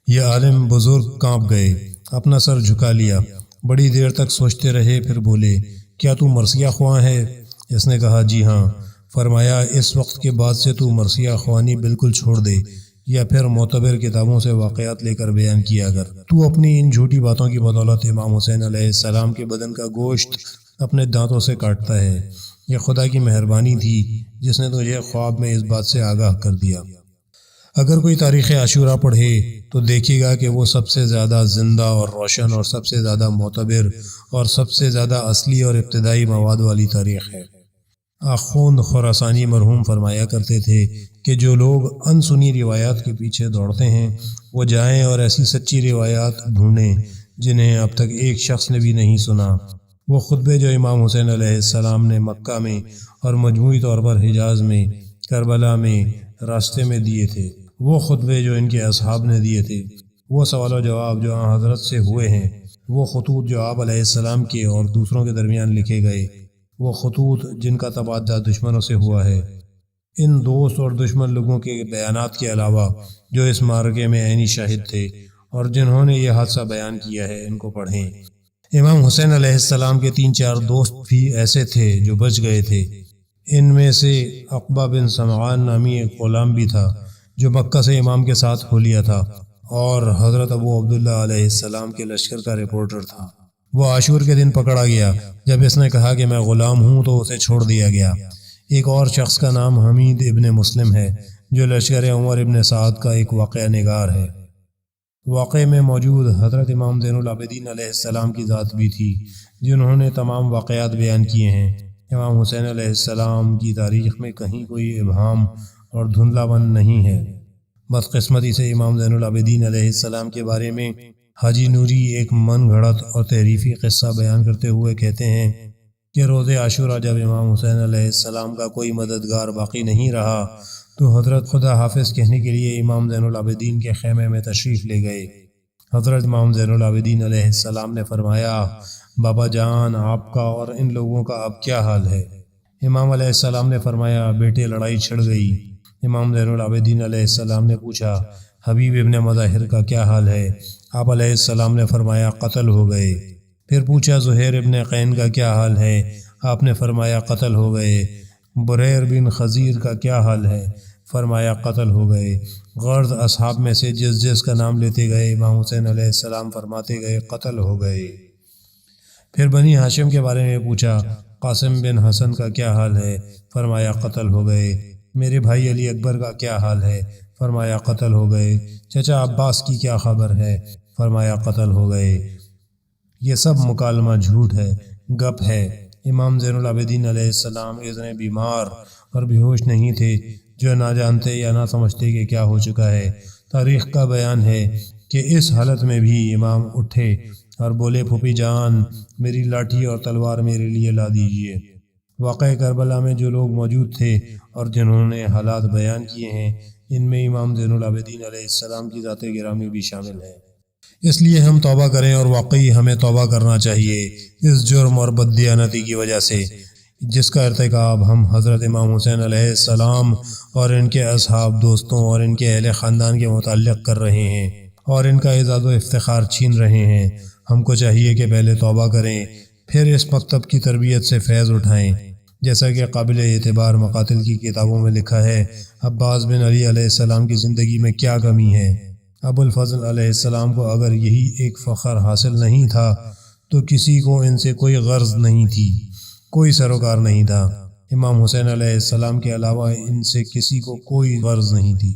یہ عالم بزرگ کانپ گئے، اپنا سر جھکا لیا، بڑی دیر تک سوچتے رہے، پھر بولے، کیا تو مرثیہ خواں ہے؟ اس نے کہا، جی ہاں۔ فرمایا، اس وقت کے بعد سے تو مرثیہ خوانی بالکل چھوڑ دے، یا پھر معتبر کتابوں سے واقعات لے کر بیان کیا کر۔ تو اپنی ان جھوٹی باتوں کی بدولت امام حسین علیہ السلام کے بدن کا گوشت اپنے دانتوں سے کاٹتا ہے۔ یہ خدا کی مہربانی تھی جس نے تجھے خواب میں اس بات سے آگاہ کر دیا۔ اگر کوئی تاریخ عاشورہ پڑھے تو دیکھے گا کہ وہ سب سے زیادہ زندہ اور روشن اور سب سے زیادہ معتبر اور سب سے زیادہ اصلی اور ابتدائی مواد والی تاریخ ہے۔ آخوند خراسانی مرحوم فرمایا کرتے تھے کہ جو لوگ انسنی روایات کے پیچھے دوڑتے ہیں وہ جائیں اور ایسی سچی روایات ڈھونڈیں جنہیں اب تک ایک شخص نے بھی نہیں سنا۔ وہ خطبے جو امام حسین علیہ السلام نے مکہ میں اور مجموعی طور پر حجاز میں، کربلا میں، راستے میں دیے تھے، وہ خطبے جو ان کے اصحاب نے دیے تھے، وہ سوال و جواب جو آن حضرت سے ہوئے ہیں، وہ خطوط جو آپ علیہ السلام کے اور دوسروں کے درمیان لکھے گئے، وہ خطوط جن کا تبادلہ دشمنوں سے ہوا ہے، ان دوست اور دشمن لوگوں کے بیانات کے علاوہ جو اس معرکے میں عینی شاہد تھے اور جنہوں نے یہ حادثہ بیان کیا ہے، ان کو پڑھیں۔ امام حسین علیہ السلام کے 3-4 دوست بھی ایسے تھے جو بچ گئے تھے۔ ان میں سے عقبہ بن سمعان نامی ایک غلام بھی تھا جو مکہ سے امام کے ساتھ ہو لیا تھا اور حضرت ابو عبداللہ علیہ السلام کے لشکر کا رپورٹر تھا۔ وہ عاشور کے دن پکڑا گیا۔ جب اس نے کہا کہ میں غلام ہوں تو اسے چھوڑ دیا گیا۔ ایک اور شخص کا نام حمید ابن مسلم ہے جو لشکر عمر ابن سعد کا ایک واقعہ نگار ہے۔ واقعے میں موجود حضرت امام زین العابدین علیہ السلام کی ذات بھی تھی جنہوں نے تمام واقعات بیان کیے ہیں۔ امام حسین علیہ السلام کی تاریخ میں کہیں کوئی ابہام اور دھندلا پن نہیں ہے۔ بدقسمتی سے امام زین العابدین علیہ السلام کے بارے میں حاجی نوری ایک من گھڑت اور تعریفی قصہ بیان کرتے ہوئے کہتے ہیں کہ روز عاشورہ جب امام حسین علیہ السلام کا کوئی مددگار باقی نہیں رہا تو حضرت خدا حافظ کہنے کے لیے امام زین العابدین کے خیمے میں تشریف لے گئے۔ حضرت امام زین العابدین علیہ السلام نے فرمایا، بابا جان، آپ کا اور ان لوگوں کا اب کیا حال ہے؟ امام علیہ السلام نے فرمایا، بیٹے لڑائی چھڑ گئی۔ امام زین العابدین علیہ السلام نے پوچھا، حبیب ابن مظاہر کا کیا حال ہے؟ آپ علیہ السلام نے فرمایا، قتل ہو گئے۔ پھر پوچھا، زہیر ابن قین کا کیا حال ہے؟ آپ نے فرمایا، قتل ہو گئے۔ بریر بن خزیر کا کیا حال ہے؟ فرمایا، قتل ہو گئے۔ غرض اصحاب میں سے جس جس کا نام لیتے گئے امام حسین علیہ السلام فرماتے گئے، قتل ہو گئے۔ پھر بنی ہاشم کے بارے میں پوچھا، قاسم بن حسن کا کیا حال ہے؟ فرمایا، قتل ہو گئے۔ میرے بھائی علی اکبر کا کیا حال ہے؟ فرمایا، قتل ہو گئے۔ چچا عباس کی کیا خبر ہے؟ فرمایا، قتل ہو گئے۔ یہ سب مکالمہ جھوٹ ہے، گپ ہے۔ امام زین العابدین علیہ السلام اتنے بیمار اور بے ہوش نہیں تھے جو نہ جانتے یا نہ سمجھتے کہ کیا ہو چکا ہے۔ تاریخ کا بیان ہے کہ اس حالت میں بھی امام اٹھے اور بولے، پھوپھی جان، میری لاٹھی اور تلوار میرے لیے لا دیجیے۔ واقعہ کربلا میں جو لوگ موجود تھے اور جنہوں نے حالات بیان کیے ہیں، ان میں امام زین العابدین علیہ السلام کی ذات گرامی بھی شامل ہے۔ اس لیے ہم توبہ کریں، اور واقعی ہمیں توبہ کرنا چاہیے اس جرم اور بددیانتی کی وجہ سے جس کا ارتکاب ہم حضرت امام حسین علیہ السلام اور ان کے اصحاب، دوستوں اور ان کے اہل خاندان کے متعلق کر رہے ہیں اور ان کا اعزاز و افتخار چھین رہے ہیں۔ ہم کو چاہیے کہ پہلے توبہ کریں، پھر اس مکتب کی تربیت سے فیض اٹھائیں۔ جیسا کہ قابل اعتبار مقاتل کی کتابوں میں لکھا ہے، عباس بن علی علیہ السلام کی زندگی میں کیا کمی ہے؟ ابو الفضل علیہ السلام کو اگر یہی ایک فخر حاصل نہیں تھا تو کسی کو ان سے کوئی غرض نہیں تھی، کوئی سروکار نہیں تھا۔ امام حسین علیہ السلام کے علاوہ ان سے کسی کو کوئی غرض نہیں تھی۔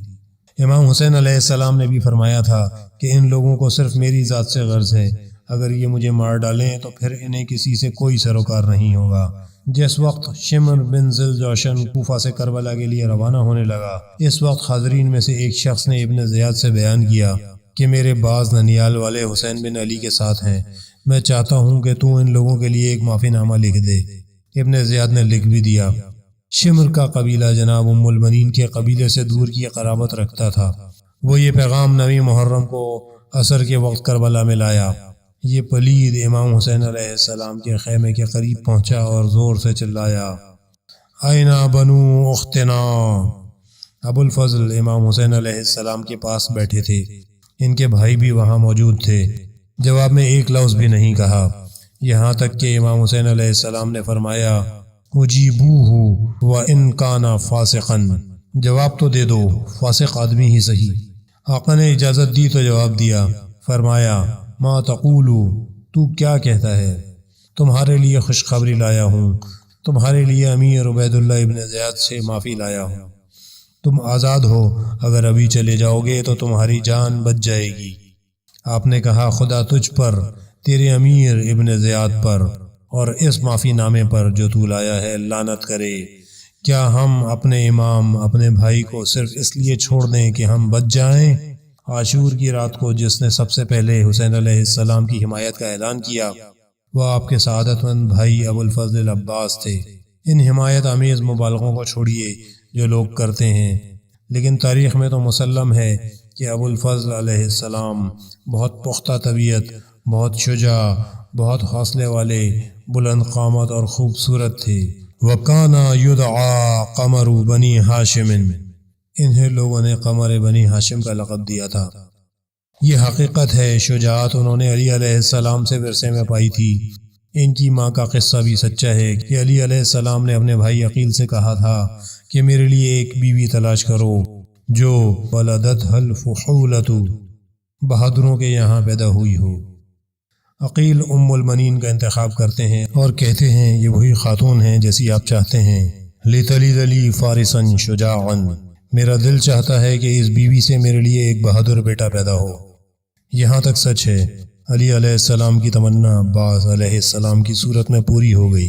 امام حسین علیہ السلام نے بھی فرمایا تھا کہ ان لوگوں کو صرف میری ذات سے غرض ہے، اگر یہ مجھے مار ڈالیں تو پھر انہیں کسی سے کوئی سروکار نہیں ہوگا۔ جس وقت شمر بن ذی الجوشن کوفہ سے کربلا کے لیے روانہ ہونے لگا، اس وقت حاضرین میں سے ایک شخص نے ابن زیاد سے بیان کیا کہ میرے بعض ننیال والے حسین بن علی کے ساتھ ہیں، میں چاہتا ہوں کہ تو ان لوگوں کے لیے ایک معافی نامہ لکھ دے۔ ابن زیاد نے لکھ بھی دیا۔ شمر کا قبیلہ جناب ام المنین کے قبیلے سے دور کی قرابت رکھتا تھا۔ وہ یہ پیغام 9 محرم کو عصر کے وقت کربلا میں لایا۔ یہ پلید امام حسین علیہ السلام کے خیمے کے قریب پہنچا اور زور سے چلایا، اینا بنو اختنا۔ ابو الفضل امام حسین علیہ السلام کے پاس بیٹھے تھے، ان کے بھائی بھی وہاں موجود تھے۔ جواب میں ایک لفظ بھی نہیں کہا، یہاں تک کہ امام حسین علیہ السلام نے فرمایا، اجیبوہ وان کان فاسقا، جواب تو دے دو، فاسق آدمی ہی صحیح۔ آقا نے اجازت دی تو جواب دیا، فرمایا، ما تقولو، تو کیا کہتا ہے؟ تمہارے لیے خوشخبری لایا ہوں، تمہارے لیے امیر عبید اللہ ابن زیاد سے معافی لایا ہوں، تم آزاد ہو، اگر ابھی چلے جاؤ گے تو تمہاری جان بچ جائے گی۔ آپ نے کہا، خدا تجھ پر، تیرے امیر ابن زیاد پر اور اس معافی نامے پر جو تو لایا ہے لعنت کرے۔ کیا ہم اپنے امام اپنے بھائی کو صرف اس لیے چھوڑ دیں کہ ہم بچ جائیں؟ عاشور کی رات کو جس نے سب سے پہلے حسین علیہ السلام کی حمایت کا اعلان کیا وہ آپ کے سعادت مند بھائی ابو الفضل العباس تھے۔ ان حمایت آمیز مبالغوں کو چھوڑیے جو لوگ کرتے ہیں، لیکن تاریخ میں تو مسلم ہے کہ ابو الفضل علیہ السلام بہت پختہ طبیعت، بہت شجاع، بہت حوصلے والے، بلند قامت اور خوبصورت تھے۔ وَكَانَ يُدْعَى قَمَرُ بنی ہاشم، انہیں لوگوں نے قمر بنی ہاشم کا لقب دیا تھا۔ یہ حقیقت ہے، شجاعت انہوں نے علی علیہ السلام سے ورثے میں پائی تھی۔ ان کی ماں کا قصہ بھی سچا ہے کہ علی علیہ السلام نے اپنے بھائی عقیل سے کہا تھا کہ میرے لیے ایک بیوی تلاش کرو جو ولدتها الفحولۃ، بہادروں کے یہاں پیدا ہوئی ہو۔ عقیل ام المنین کا انتخاب کرتے ہیں اور کہتے ہیں یہ وہی خاتون ہیں جیسی آپ چاہتے ہیں۔ لِتَلِدَ لِي فَارِسًا شُجَاعًا، میرا دل چاہتا ہے کہ اس بیوی سے میرے لیے ایک بہادر بیٹا پیدا ہو۔ یہاں تک سچ ہے، علی علیہ السلام کی تمنا عباس علیہ السلام کی صورت میں پوری ہو گئی۔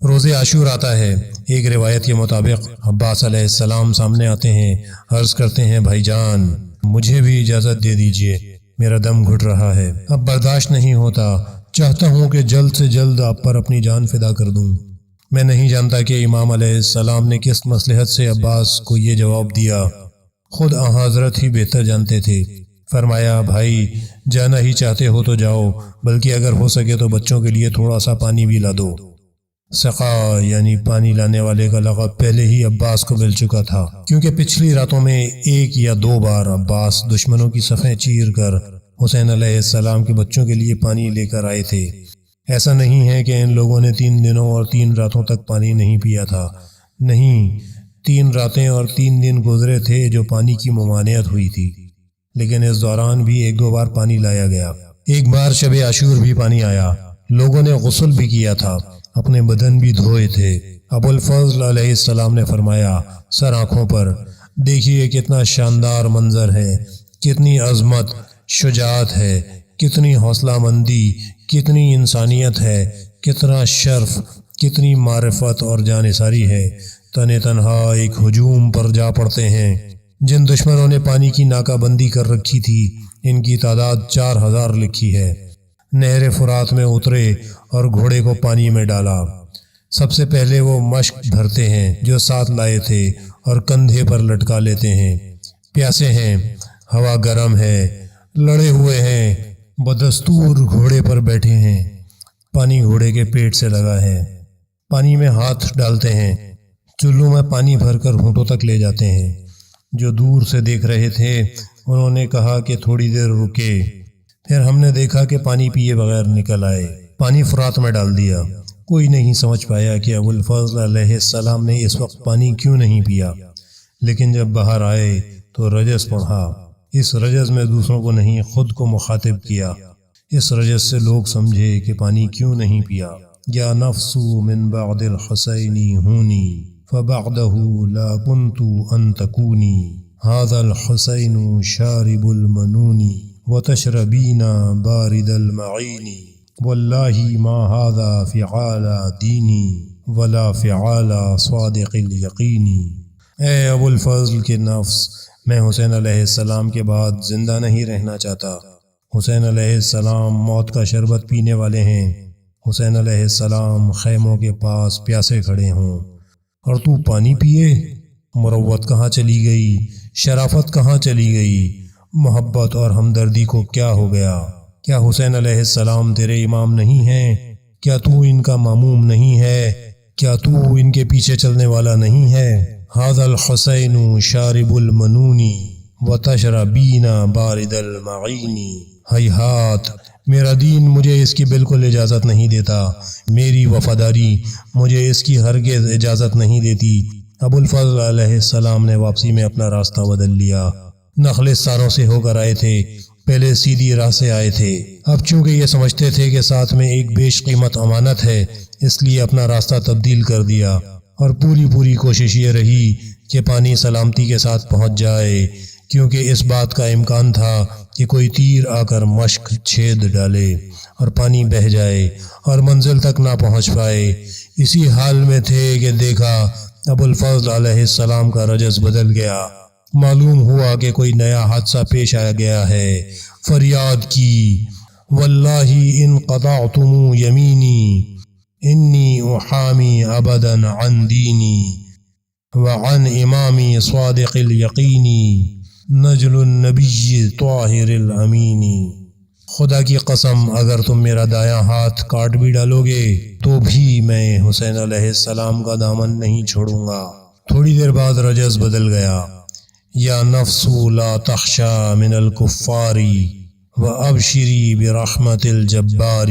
روز عاشور آتا ہے، ایک روایت کے مطابق عباس علیہ السلام سامنے آتے ہیں، عرض کرتے ہیں بھائی جان مجھے بھی اجازت دے دیجئے، میرا دم گھٹ رہا ہے، اب برداشت نہیں ہوتا، چاہتا ہوں کہ جلد سے جلد آپ پر اپنی جان فدا کر دوں۔ میں نہیں جانتا کہ امام علیہ السلام نے کس مصلحت سے عباس کو یہ جواب دیا، خود حضرت ہی بہتر جانتے تھے۔ فرمایا بھائی جانا ہی چاہتے ہو تو جاؤ، بلکہ اگر ہو سکے تو بچوں کے لیے تھوڑا سا پانی بھی لا دو۔ سقا یعنی پانی لانے والے کا لقب پہلے ہی عباس کو مل چکا تھا، کیونکہ پچھلی راتوں میں ایک یا دو بار عباس دشمنوں کی صفیں چیر کر حسین علیہ السلام کے بچوں کے لیے پانی لے کر آئے تھے۔ ایسا نہیں ہے کہ ان لوگوں نے 3 دنوں اور 3 راتوں تک پانی نہیں پیا تھا، نہیں، 3 راتیں اور 3 دن گزرے تھے جو پانی کی ممانعت ہوئی تھی، لیکن اس دوران بھی 1-2 بار پانی لایا گیا۔ ایک بار شب عاشور بھی پانی آیا، لوگوں نے غسل بھی کیا تھا، اپنے بدن بھی دھوئے تھے۔ ابو الفضل علیہ السلام نے فرمایا سر آنکھوں پر دیکھیے کتنا شاندار منظر ہے، کتنی عظمت، شجاعت ہے، کتنی حوصلہ مندی، کتنی انسانیت ہے، کتنا شرف، کتنی معرفت اور جانثاری ہے۔ تن تنہا ایک ہجوم پر جا پڑتے ہیں۔ جن دشمنوں نے پانی کی ناکہ بندی کر رکھی تھی ان کی تعداد 4000 لکھی ہے۔ نہر فرات میں اترے اور گھوڑے کو پانی میں ڈالا۔ سب سے پہلے وہ مشک بھرتے ہیں جو ساتھ لائے تھے اور کندھے پر لٹکا لیتے ہیں۔ پیاسے ہیں، ہوا گرم ہے، لڑے ہوئے ہیں، بدستور گھوڑے پر بیٹھے ہیں، پانی گھوڑے کے پیٹ سے لگا ہے۔ پانی میں ہاتھ ڈالتے ہیں، چلو میں پانی بھر کر ہونٹوں تک لے جاتے ہیں۔ جو دور سے دیکھ رہے تھے انہوں نے کہا کہ تھوڑی دیر رکے، پھر ہم نے دیکھا کہ پانی پیے بغیر نکل آئے، پانی فرات میں ڈال دیا۔ کوئی نہیں سمجھ پایا کہ ابو الفضل علیہ السلام نے اس وقت پانی کیوں نہیں پیا، لیکن جب باہر آئے تو رجز پڑھا۔ اس رجز میں دوسروں کو نہیں خود کو مخاطب کیا۔ اس رجز سے لوگ سمجھے کہ پانی کیوں نہیں پیا۔ یا نفس من بعد الحسین ہونی فبعدہ لا کنت ان تکونی، هذا الحسین شارب المنون وتشربین بارد المعین، واللہ ما هذا فعال دینی ولا فعال صادق الیقین۔ اے ابو الفضل کے نفس، میں حسین علیہ السلام کے بعد زندہ نہیں رہنا چاہتا۔ حسین علیہ السلام موت کا شربت پینے والے ہیں، حسین علیہ السلام خیموں کے پاس پیاسے کھڑے ہوں اور تو پانی پیے؟ مروت کہاں چلی گئی؟ شرافت کہاں چلی گئی؟ محبت اور ہمدردی کو کیا ہو گیا؟ کیا حسین علیہ السلام تیرے امام نہیں ہیں؟ کیا تو ان کا ماموم نہیں ہے؟ کیا تو ان کے پیچھے چلنے والا نہیں ہے؟ هذا الحسین شارب المنون وتشربین بارد المعین۔ ہیہات، میرا دین مجھے اس کی بالکل اجازت نہیں دیتا، میری وفاداری مجھے اس کی ہرگز اجازت نہیں دیتی۔ ابو الفضل علیہ السلام نے واپسی میں اپنا راستہ بدل لیا۔ نخلستانوں سے ہو کر آئے تھے، پہلے سیدھی راہ سے آئے تھے، اب چونکہ یہ سمجھتے تھے کہ ساتھ میں ایک بیش قیمت امانت ہے اس لیے اپنا راستہ تبدیل کر دیا، اور پوری کوشش یہ رہی کہ پانی سلامتی کے ساتھ پہنچ جائے، کیونکہ اس بات کا امکان تھا کہ کوئی تیر آ کر مشک چھید ڈالے اور پانی بہہ جائے اور منزل تک نہ پہنچ پائے۔ اسی حال میں تھے کہ دیکھا ابو الفضل علیہ السلام کا رجز بدل گیا۔ معلوم ہوا کہ کوئی نیا حادثہ پیش آ گیا ہے۔ فریاد کی، واللہ ان قطعتم یمینی انی احامی ابدا عن دینی وعن امامی صادق الیقینی نجل النبی طاہر الامینی۔ خدا کی قسم اگر تم میرا دایاں ہاتھ کاٹ بھی ڈالو گے تو بھی میں حسین علیہ السلام کا دامن نہیں چھوڑوں گا۔ تھوڑی دیر بعد رجز بدل گیا۔ یا نفس لا تخشا من الکفار وابشری برحمت الجبار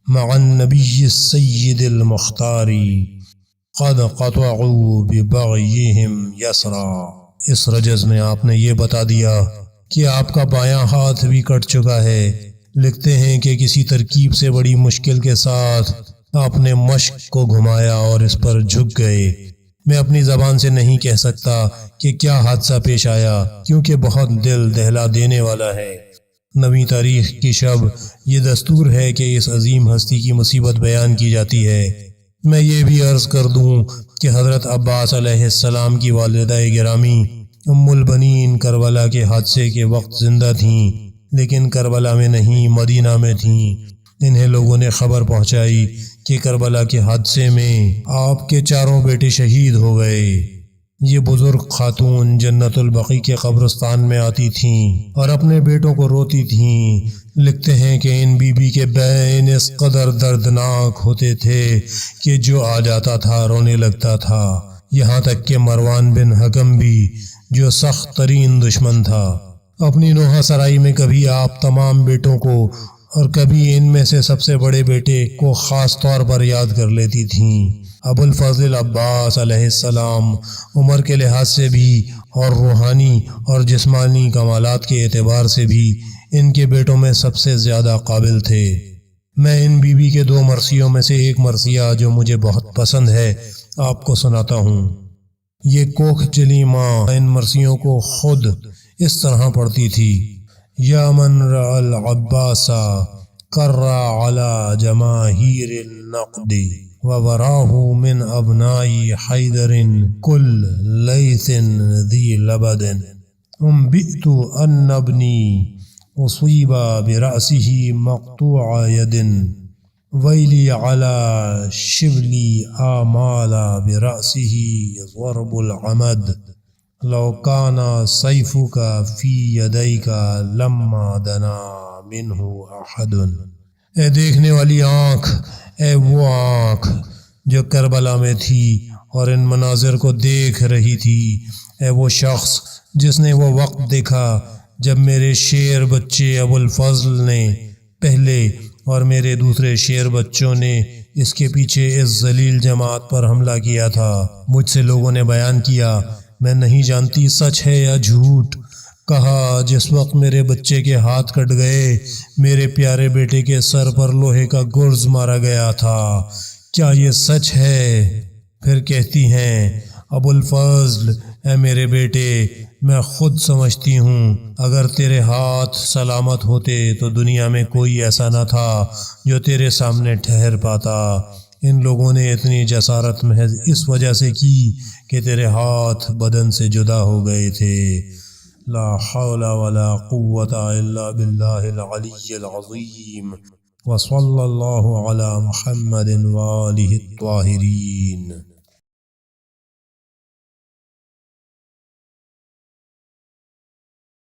مع النبی السید المختار قد قطعوا ببغیہم یسرا۔ اس رجز میں آپ نے یہ بتا دیا کہ آپ کا بایاں ہاتھ بھی کٹ چکا ہے۔ لکھتے ہیں کہ کسی ترکیب سے بڑی مشکل کے ساتھ آپ نے مشق کو گھمایا اور اس پر جھک گئے۔ میں اپنی زبان سے نہیں کہہ سکتا کہ کیا حادثہ پیش آیا، کیونکہ بہت دل دہلا دینے والا ہے۔ نویں تاریخ کی شب یہ دستور ہے کہ اس عظیم ہستی کی مصیبت بیان کی جاتی ہے۔ میں یہ بھی عرض کر دوں کہ حضرت عباس علیہ السلام کی والدہ گرامی ام البنین کربلا کے حادثے کے وقت زندہ تھیں، لیکن کربلا میں نہیں، مدینہ میں تھیں۔ انہیں لوگوں نے خبر پہنچائی کہ کربلا کے حادثے میں آپ کے 4 بیٹے شہید ہو گئے۔ یہ بزرگ خاتون جنت البقیع کے قبرستان میں آتی تھیں اور اپنے بیٹوں کو روتی تھیں۔ لکھتے ہیں کہ ان بی بی کے بین اس قدر دردناک ہوتے تھے کہ جو آ جاتا تھا رونے لگتا تھا، یہاں تک کہ مروان بن حکم بھی، جو سخت ترین دشمن تھا، اپنی نوحہ سرائی میں کبھی آپ تمام بیٹوں کو اور کبھی ان میں سے سب سے بڑے بیٹے کو خاص طور پر یاد کر لیتی تھیں۔ ابو الفضل عباس علیہ السلام عمر کے لحاظ سے بھی اور روحانی اور جسمانی کمالات کے اعتبار سے بھی ان کے بیٹوں میں سب سے زیادہ قابل تھے۔ میں ان بی بی کے 2 مرثیوں میں سے ایک مرثیہ جو مجھے بہت پسند ہے آپ کو سناتا ہوں۔ یہ کوکھ جلی ماں ان مرثیوں کو خود اس طرح پڑھتی تھی: یا من رأى العباس قرّ على جماہیر النقد ووراہ من ابناء حیدر کل لیث ذی لبد انبئت ان ابنی اصیب برأسہ مقطوع ید ویلی علی شبلی آمال برأسہ ضرب العمد لو کان سیفک فی یدیک لما دنا منہ احد۔ اے دیکھنے والی آنکھ، اے وہ آنکھ جو کربلا میں تھی اور ان مناظر کو دیکھ رہی تھی، اے وہ شخص جس نے وہ وقت دیکھا جب میرے شیر بچے ابو الفضل نے پہلے اور میرے دوسرے شیر بچوں نے اس کے پیچھے اس ذلیل جماعت پر حملہ کیا تھا۔ مجھ سے لوگوں نے بیان کیا، میں نہیں جانتی سچ ہے یا جھوٹ۔ کہا جس وقت میرے بچے کے ہاتھ کٹ گئے، میرے پیارے بیٹے کے سر پر لوہے کا گرز مارا گیا تھا، کیا یہ سچ ہے؟ پھر کہتی ہیں ابو الفضل، اے میرے بیٹے، میں خود سمجھتی ہوں اگر تیرے ہاتھ سلامت ہوتے تو دنیا میں کوئی ایسا نہ تھا جو تیرے سامنے ٹھہر پاتا۔ ان لوگوں نے اتنی جسارت محض اس وجہ سے کی کہ تیرے ہاتھ بدن سے جدا ہو گئے تھے۔ لا حول ولا قوة الا باللہ العلی العظیم، وصلی اللہ علی محمد وآلہ الطاہرین۔